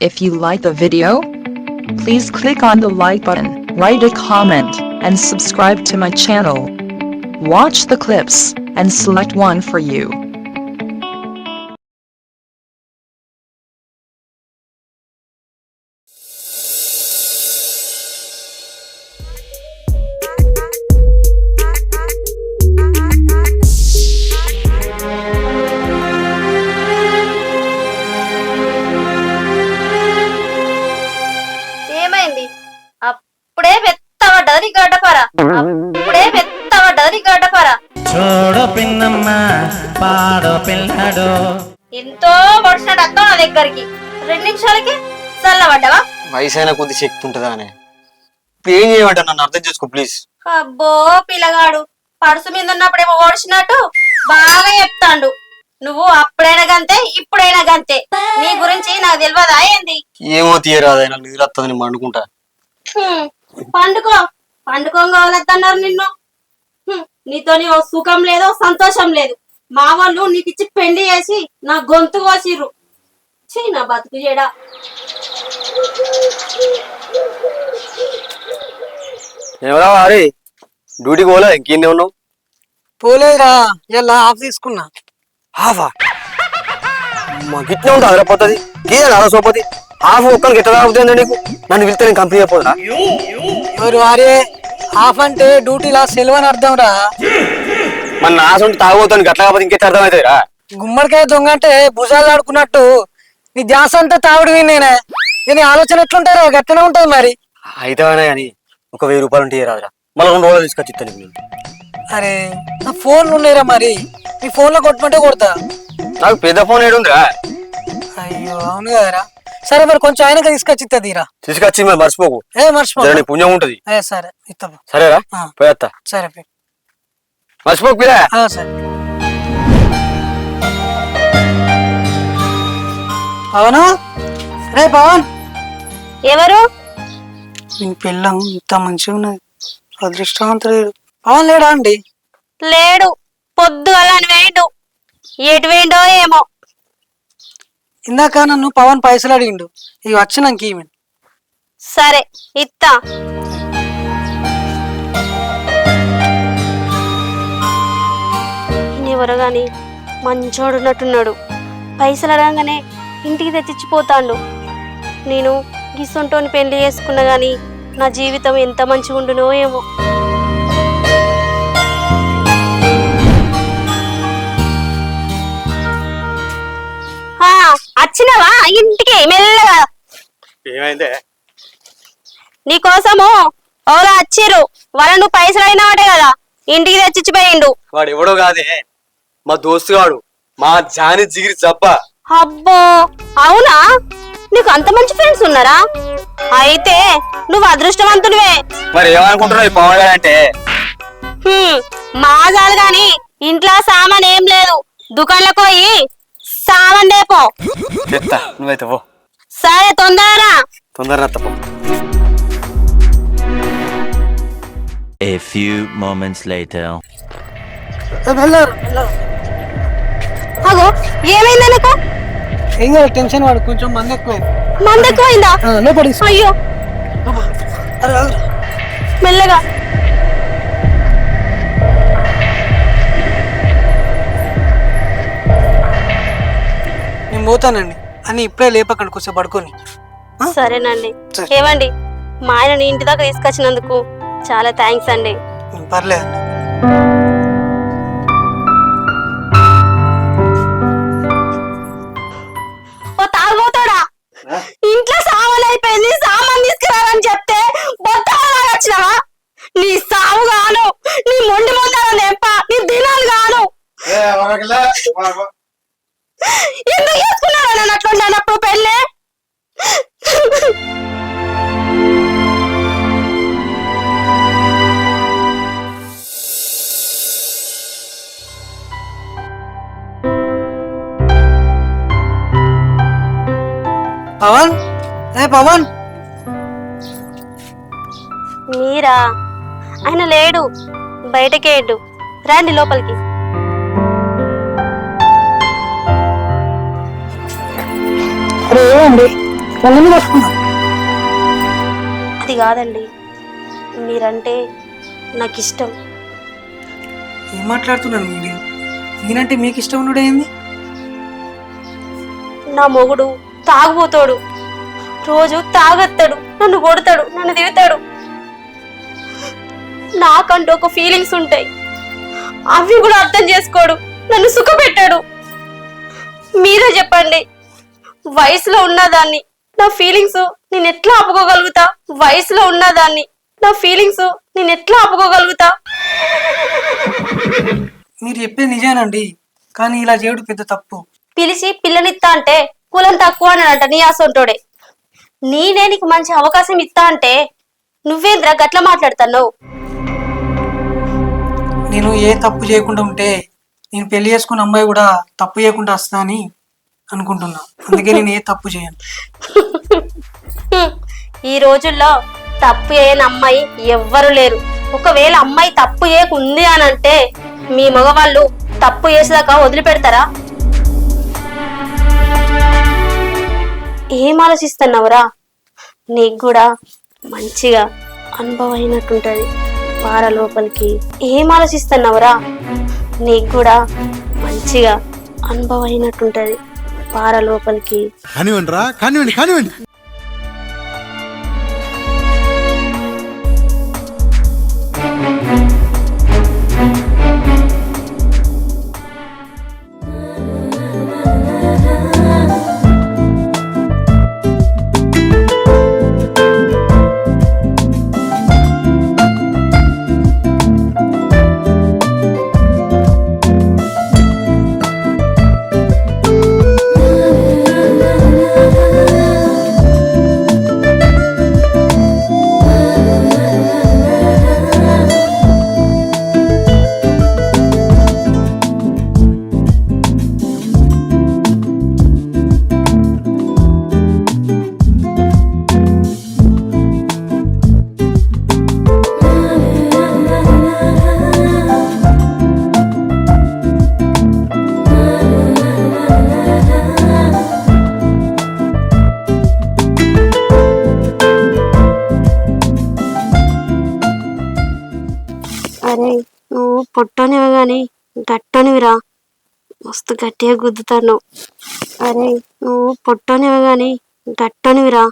If you like the video, please click on the like button, write a comment, and subscribe to my channel. Watch the clips and select one for you. ఏమైంది? అప్పుడే వెత్తబడ్డది గడ్డపార, అప్పుడే వెత్తబడ్డది గడ్డపార. చూడు పిన్నమ్మ పాడు పిల్లడు ఎంతో పొడిచినట్టు అత్త నా దగ్గరికి 2 నిమిషాలకి చల్లబడ్డవా? వయసైన కొద్ది శక్తి ఉంటుందా అని ఇప్పుడు ఏం చేయమంటా నన్ను అర్థం చేసుకో ప్లీజ్. అబ్బో పిల్లగాడు పడుసు మీద ఉన్నప్పుడేమో ఓడిచినట్టు బాగా చెప్తాండు. నువ్వు అప్పుడైనా గంతే ఇప్పుడైనా గంతే. నీ గురించి నాకు తెలియదా ఏంది? ఏమో తీయరాదా నాకు నిద్ర వస్తుంది నేను పండుకుంటా. పండుకో పండుకోగలద్దన్నారు నిన్ను. నీతోని ఓ సుఖం లేదు ఓ సంతోషం లేదు. మా వాళ్ళు నీకు ఇచ్చి పెళ్లి చేసి నా గొంతు కోసిర్రు. చీ నా బతుకు చేయడా. ఎవరా వారి డ్యూటీకి పోలే ఇంకేందే ఉన్నావు? పోలేదురా, ఇలా ఆఫ్ తీసుకున్నా. హాఫా గిట్నే ఉంటుంది అదరపోతుంది గీదా అలా సోపతి హాఫ్ ఒక్కరికి ఎట్లా అవుతుంది నీకు? నన్ను వెళ్తే నేను కంపెనీ అయిపోదా? ఎవరు వారే హాఫ్ అంటే డ్యూటీలా సెలవు అని అర్థం రా. మన నాసంటే తాగబోతాను గట్ల కాకపోతే ఇంకెట్ అర్థమవుతుంది రా. గుమ్మడికాయ దొంగ అంటే భుజాలు ఆడుకున్నట్టు నీ ధ్యాస అంతా తాగుడు నేనే. నీ ఆలోచన ఎట్లుంటారా? గట్లనే ఉంటది మరి. అయితేనే కానీ ఒక 1000 రూపాయలు ఉంటే రాదురా, మళ్ళీ 2 రోజులు తీసుకొచ్చి ఇస్తాను నీకు. అరే నా ఫోన్లు ఉన్నాయిరా, మరి నీ ఫోన్లో కొట్టమంటే కొడతా. నాకు పెద్ద ఫోన్ ఏడుందిరా. అయ్యో అవును కదరా. సరే మరి కొంచెం ఆయనగా తీసుకొచ్చి ఇస్తాదిరా. తీసుకొచ్చి మరి మర్చిపోకు, మర్చిపో నీ పుణ్యం ఉంటది. సరే ఇస్తా. సరేరా పోయేస్తా. సరే మర్చిపోకు పిల్ల. సరే పవన్. రే పవన్, ఎవరు? నీ పిల్లం ఇంత మంచిగా ఉన్నది, అదృష్టవంతుడు. పవన్ లేడా అండి? లేడు, పొద్దుగల అని వేయండు. ఎటు వేయండో ఏమో. ఇందాక నన్ను పవన్ పైసలు అడిగిండు, ఇక వచ్చినాక ఈమె. సరే ఇత్తా. ఎవరు గాని మంచోడున్నట్టున్నాడు. పైసలు అడగానే ఇంటికి తెచ్చిచ్చిపోతాండు. నేను గిసొంటోని పెళ్లి చేసుకున్నా గాని నా జీవితం ఎంత మంచిగా ఉండునో ఏమో. వచ్చినవా ఇంటికి మెల్లగా? ఏమైందే? నీకోసము ఎవరో వచ్చిర్రు. వాళ్ళ నువ్వు పైసలు అయినావాటే కదా ఇంటికి తెచ్చిచ్చిపోయిండు. వాడు ఎవడో కాదే, మా దోస్తు గాడు, మా జాని జిగిరి జబ్బా. అబ్బో అవునా? నీకు అంత మంచి ఫ్రెండ్స్ ఉన్నారా? అయితే నువ్వు అదృష్టవంతుడివే. మరి ఏమనుకుంటున్నావు ఈ పవన్ గారు అంటే? మాజాలు గాని ఇంట్లో సామాన్ ఏం లేదు, దుకాణంలోకి పోయి సామాన్ దేపో. చెప్తా, నువ్వైతే పో. సరే తొందరరా. తొందరగా తప్ప. A few moments later. అగో ఏమైందా నీకు? ఏం కాదు, టెన్షన్ వాడు, కొంచెం మంది ఎక్కువైంది. మంది ఎక్కువైందా? లోపడి. అయ్యో మెల్లగా. నేను పోతానండి అని ఇప్పుడే లేపకండి, కొంచెం పడుకొని. సరేనండి. ఏమండి, మా ఆయన ఇంటి దాకా తీసుకొచ్చినందుకు చాలా థ్యాంక్స్ అండి. పర్లేదండి. ఓ తాగుబోతాడా, ఇంట్లో సామాన్ అయిపోయింది సామాన్ తీసుకురారని చెప్తే బొత్తాగా వచ్చినావా? నీ సాగు గాను, నీ మొండి ముందర నెంప, నీ దినాలు గాను. ఎందుకు చేసుకున్నారా నన్ను అట్లుండనప్పుడు పెళ్ళి? పవన్, పవన్. మీరా? ఆయన లేడు, బయటకేడు. రండి లోపలికి. ఏమండి వాళ్ళని పట్టుకున్నాం. అది కాదండి, మీరంటే నాకు ఇష్టం. ఏం మాట్లాడుతున్నాను మీరు? నేనంటే మీకు ఇష్టం ఉన్నడే ఏంది? నా మొగుడు తాగుబోతాడు, రోజు తాగొత్తాడు, నన్ను కొడతాడు, నన్ను తిడతాడు. నాకంటూ ఒక ఫీలింగ్స్ ఉంటాయి, అవి కూడా అర్థం చేసుకోడు, నన్ను సుఖపెట్టాడు. మీరే చెప్పండి, వయసులో ఉన్నదాన్ని నా ఫీలింగ్స్ నేను ఎట్లా ఆపుకోగలుగుతా? వయసులో ఉన్నదాన్ని నా ఫీలింగ్స్ నేను ఎట్లా ఆపుకోగలుగుతా? మీరు చెప్పేది నిజానండి, కానీ ఇలా చేయడం పెద్ద తప్పు. పిలిచి పిల్లనిత్తా అంటే కులం తక్కువ అని అంట నీ ఆసంటోడే. నేనే నీకు మంచి అవకాశం ఇస్తా అంటే నువ్వేంద్రా గట్ల మాట్లాడుతున్నావు? నేను ఏ తప్పు చేయకుండా ఉంటే నేను పెళ్లి చేసుకున్న అమ్మాయి కూడా తప్పు చేయకుండా వస్తా అని అనుకుంటున్నా. అందుకే నేను ఏ తప్పు చేయను. ఈ రోజుల్లో తప్పు చేయని అమ్మాయి ఎవ్వరు లేరు. ఒకవేళ అమ్మాయి తప్పు చేయకుంది అని అంటే మీ మగవాళ్ళు తప్పు చేసేదాకా వదిలిపెడతారా? ఏం ఆలోచిస్తున్నావురా? నీకు కూడా మంచిగా అనుభవం అయినట్టుంటది పార లోపలికి. ఏం ఆలోచిస్తున్నావురా? నీకు కూడా మంచిగా అనుభవం అయినట్టుంటది పార లోపలికి. కానివ్వండి రా, కానివ్వండి కానివ్వండి. అరే నువ్వు పొట్టనివి గాని గట్టనివిరా, మస్తు గట్టిగా గుద్దుతాను. అరే నువ్వు పొట్టనివి గాని గట్టనివిరా,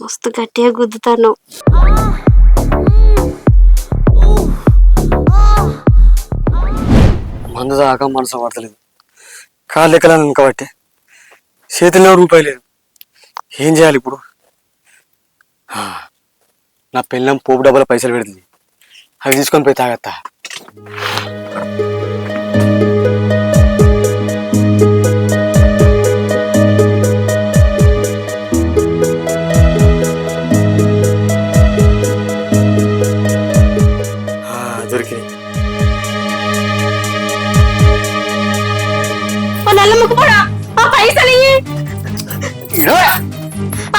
మస్తు గట్టిగా గుద్దుతాను. మందు దాకా మనసు పడతలేదు, కాళ్ళు ఎక్కలను ఇంకబట్టే, చేతిలో రూపాయి లేదు. ఏం చేయాలి ఇప్పుడు? నా పెళ్ళం పోపు డబ్బుల పైసలు పెడుతుంది, అవి తీసుకొని పోయి తాగత్తా. దొరికినాయి. నల్లముకు కూడా ఆ పైసలు ఇయ్యి.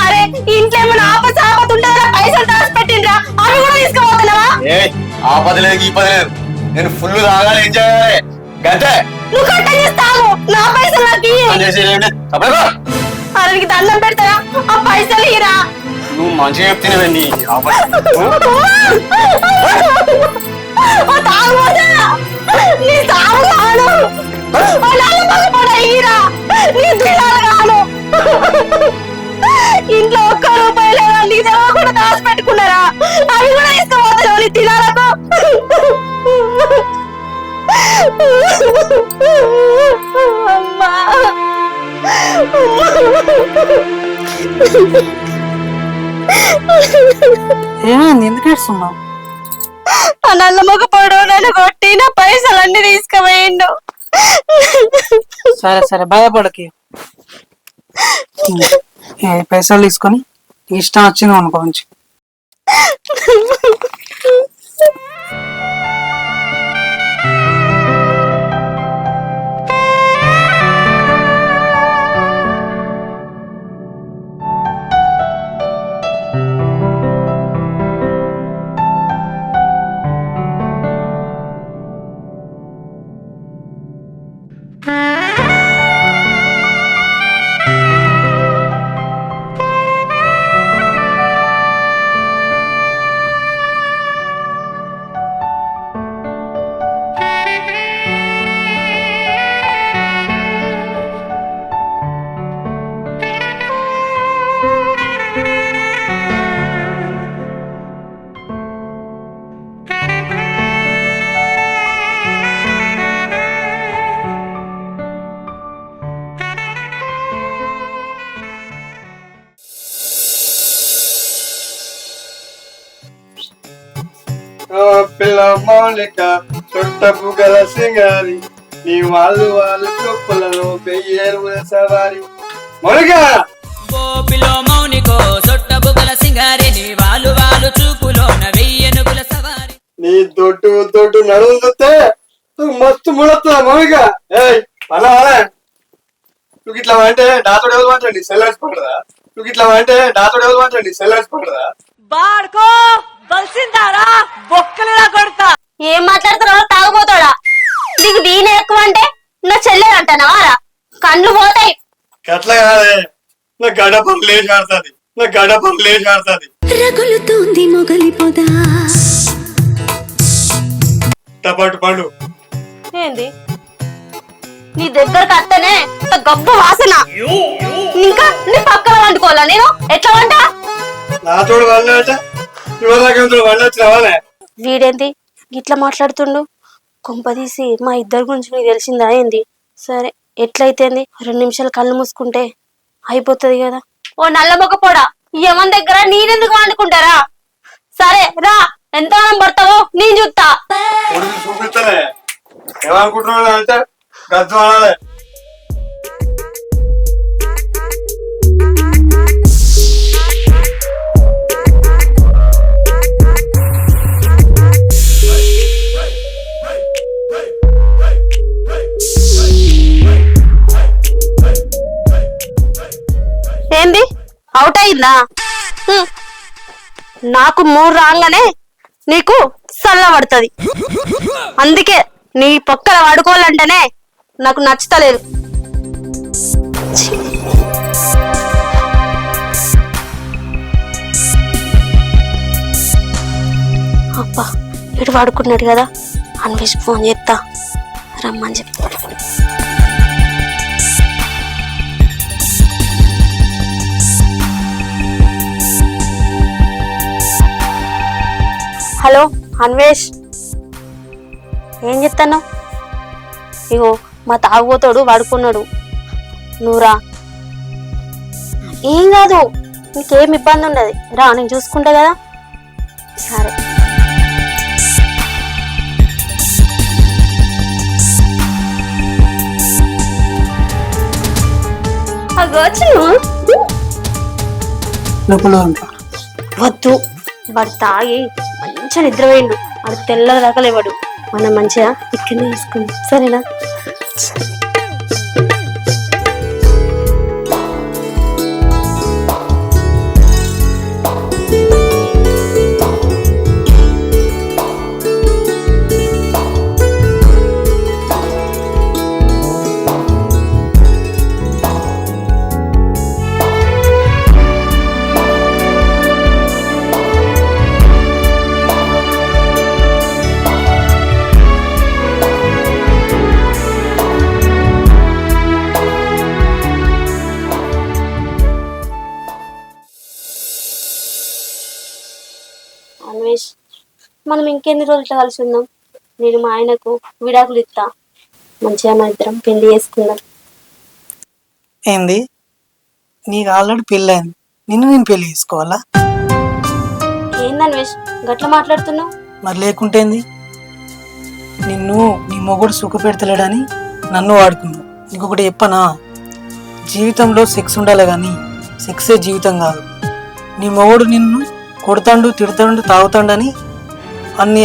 అరే ఇంట్లో ఏమైనా ఆపద ఆపద ఉంటుందా? పైసలు దాచిపెట్టిండ్రా, అవి కూడా తీసుకుపోతున్నావా? ఆపద లేదు ఈ పది లేదు, నేను ఫుల్ తాగాలి, ఏం చేయాలి గంటే. నువ్వు కట్ట చేస్తావు, నా పైసలు నాకు ఇయ్యి. అరే నీకు దండం పెడతారా, ఆ పైసలు ఇయ్యరా. నువ్వు మంచిగా చెప్తున్నావండి. నీ సాగు కాను, ఇంట్లో ఒక్క రూపాయి లేదా నీకు కూడా దాచి పెట్టుకున్నారా? అవి కూడా ఇష్టపోతున్నావు నీ తినాలకు. అమ్మా ఏమైంది? ఎందుకు ఏడుస్తున్నావు? ఆ నల్ల మొగపోడు నన్ను కొట్టి నా పైసలన్నీ తీసుకుపోయిండు. సరే సరే భయపడకి, పైసలు తీసుకొని ఇష్టం వచ్చింది అనుకో మంచి. పిల్ల మౌలిక చుట్టపు గల సింగారి నీ వాళ్ళు చూపులను పెయ్యేరు సవారి మౌలిక పిలో మౌనికో సొట్ట బుగల సింగారి నీ వాళ్ళు చూపులోన వెయ్యనుగుల సవారి నీ దొడ్డు నడుము చూస్తే మస్తు ముడతా మౌలిక ఏయ్ అలా నువ్వు ఇట్లా అంటే నాతోడు ఎవరు మాట్లాడి సెల్లర్స్ పడదా నువ్వు ఇట్లా అంటే నాతోడు ఎవరు మాట్లాడి సెల్లర్స్ పడదా బాడుకో బల్సిందారా బొక్కలిలా కొడతా. ఏం మాట్లాడుతున్నావు తాగుపోతాడా? నీకు దీని ఎక్కువ అంటే నా చెల్లెలు అంటానవారా? కళ్ళు పోతాయి. అట్లా కాదే నా గడపం లేచి ఆడుతుంది రగులుతోంది మొగలి పొదా టపాటు పండు ఏంది నీ దగ్గరకు అత్తనే గబ్బు వాసన. ఇంకా నీ పక్కన వండుకోవాలా నేను? ఎట్లా వంట? నాతోడు వాళ్ళ వాళ్ళే వీడేంది గిట్లా మాట్లాడుతుండు? కొంపదీసి మా ఇద్దరి గురించి మీకు తెలిసిందా ఏంది? సరే ఎట్లయితేంది, 2 నిమిషాలు కళ్ళు మూసుకుంటే అయిపోతుంది కదా. ఓ నల్ల మొక్క పోడా, యమన్ దగ్గర నేనెందుకు వండుకుంటారా? సరే రా, ఎంత పడతావో నేను చూస్తా. చూపిస్తానే ఏమనుకుంటున్నా అంటే గద్దు అనాలే. ఏంది అవుట్ అయిందా? నాకు 3 రాగానే నీకు సల్ల పడుతుంది. అందుకే నీ పక్కన వాడుకోవాలంటేనే నాకు నచ్చుతలేదు. అబ్బా ఇటు వాడుకున్నాడు కదా, అన్వేష్ ఫోన్ చేస్తా రమ్మని చెప్తా. హలో అన్వేష్, ఏం చెప్తాను? ఇగో మా తాగుబోతాడు వాడుకున్నాడు, నువ్వురా. ఏం కాదు, నీకేం ఇబ్బంది ఉండదు, రా నేను చూసుకుంటా కదా. సరే లోపల ఉంటా. వద్దు, వాడు తాగి మంచిగా నిద్రపోయిండు, వాడు తెల్ల రకలేవాడు. మనం మంచిగా ఇక్కడనే తీసుకుందాం, సరేనా? అన్వేష్, మనం ఇంకెన్ని రోజులు కలిసి ఉందాం? నేను మా ఆయనకు విడాకులు ఇస్తా, మంచిగా మన ఇద్దరం పెళ్లి చేసుకుందాం. ఏంది, నీకు ఆల్రెడీ పెళ్ళైంది, నిన్ను నేను పెళ్లి చేసుకోవాలా? ఏంది అన్వేష్ గట్ల మాట్లాడుతున్నావు? మరి లేకుంటేంది, నిన్ను నీ మొగుడు సుఖ పెడతలేడని నన్ను వాడుకున్నావు. ఇంకొకటి చెప్పనా, జీవితంలో సెక్స్ ఉండాలి కానీ సెక్సే జీవితం కాదు. నీ మొగుడు నిన్ను కొడతాండు, తిడతాండు, తాగుతాండని అన్ని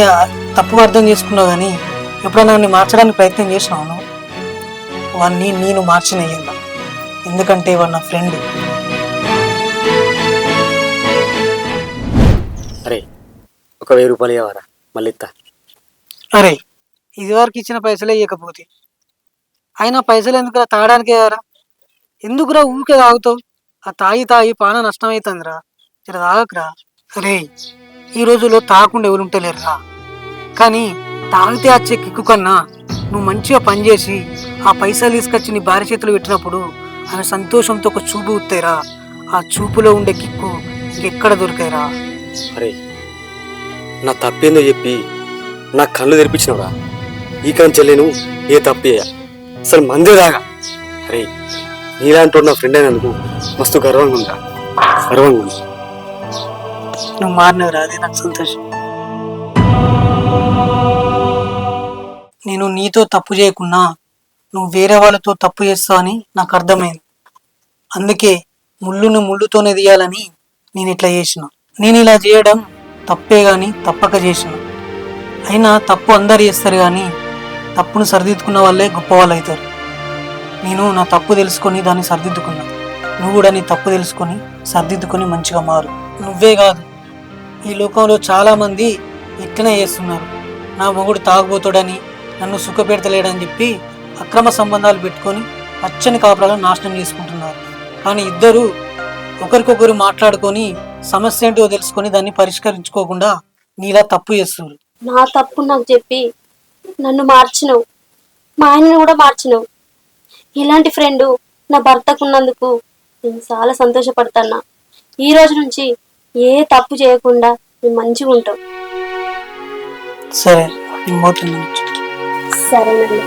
తప్పుగా అర్థం చేసుకున్నావు, కానీ ఎప్పుడైనా నన్ను మార్చడానికి ప్రయత్నం చేసినావు? వాడిని నేను మార్చినయ్యా, ఎందుకంటే వాడు నా ఫ్రెండ్. అరే ఒక 1000 రూపాయలు ఇవ్వరా, మళ్ళీ ఇస్తా. అరే ఇదివరకు ఇచ్చిన పైసలే ఇవ్వకపోతే అయినా పైసలు ఎందుకురా, తాగడానికే కదరా, ఎందుకురా ఊరికే తాగుతావు? ఆ తాగి పాన నష్టం అవుతుందిరా, జర తాగకురా. అరే ఈ రోజుల్లో తాగకుండా ఎవరు ఉంటలేరురా, కానీ తాగితే వచ్చే కిక్కు కన్నా నువ్వు మంచిగా పనిచేసి ఆ పైసలు తీసుకొచ్చి నీ భార్య చేతులు పెట్టినప్పుడు ఆమె సంతోషంతో ఒక చూపు ఉత్తాయిరా, ఆ చూపులో ఉండే కిక్కు ఇంకెక్కడ దొరికాయిరా. అరే నా తప్పేందో చెప్పి నా కళ్ళు తెరిపించినవరా, ఈ కానీ చెల్లేను ఏ తప్పే అసలు మందే దాగా. అరే నీలాంటి నా ఫ్రెండ్ అయినందుకు మస్తు గర్వంగా ఉందా, గర్వంగా ఉంది. నువ్వు మారినవురా, అదే నాకు సంతోషం. నేను నీతో తప్పు చేయకున్నా నువ్వు వేరే వాళ్ళతో తప్పు చేస్తావు అని నాకు అర్థమైంది. అందుకే ముళ్ళును ముళ్ళుతోనే తీయాలని నేను ఇట్లా చేసిన. నేను ఇలా చేయడం తప్పే గాని తప్పక చేసిన. అయినా తప్పు అందరు చేస్తారు కానీ తప్పును సరిదిద్దుకున్న వాళ్ళే గొప్ప వాళ్ళు అవుతారు. నేను నా తప్పు తెలుసుకొని దాన్ని సరిదిద్దుకున్నా. నువ్వు కూడా నీ తప్పు తెలుసుకొని సరిదిద్దుకొని మంచిగా మారు. నువ్వే కాదు, ఈ లోకంలో చాలామంది ఇట్లనే చేస్తున్నారు. నా మొగుడు తాగుబోతాడని, నన్ను సుఖపెడతలేడని చెప్పి అక్రమ సంబంధాలు పెట్టుకొని పచ్చని కాపురాలను నాశనం చేసుకుంటున్నారు. కానీ ఇద్దరు ఒకరికొకరు మాట్లాడుకొని సమస్య ఏంటో తెలుసుకొని దాన్ని పరిష్కరించుకోకుండా నీలా తప్పు చేస్తున్నారు. నా తప్పు నాకు చెప్పి నన్ను మార్చినవు, మా ఆయనను కూడా మార్చినవు. ఇలాంటి ఫ్రెండ్ నా భర్తకున్నందుకు నేను చాలా సంతోషపడతాన్నా. ఈ రోజు నుంచి ఏ తప్పు చేయకుండా నేను మంచిగా ఉంటావు. సరే, నేను పోతున్నాను. సరేనండి.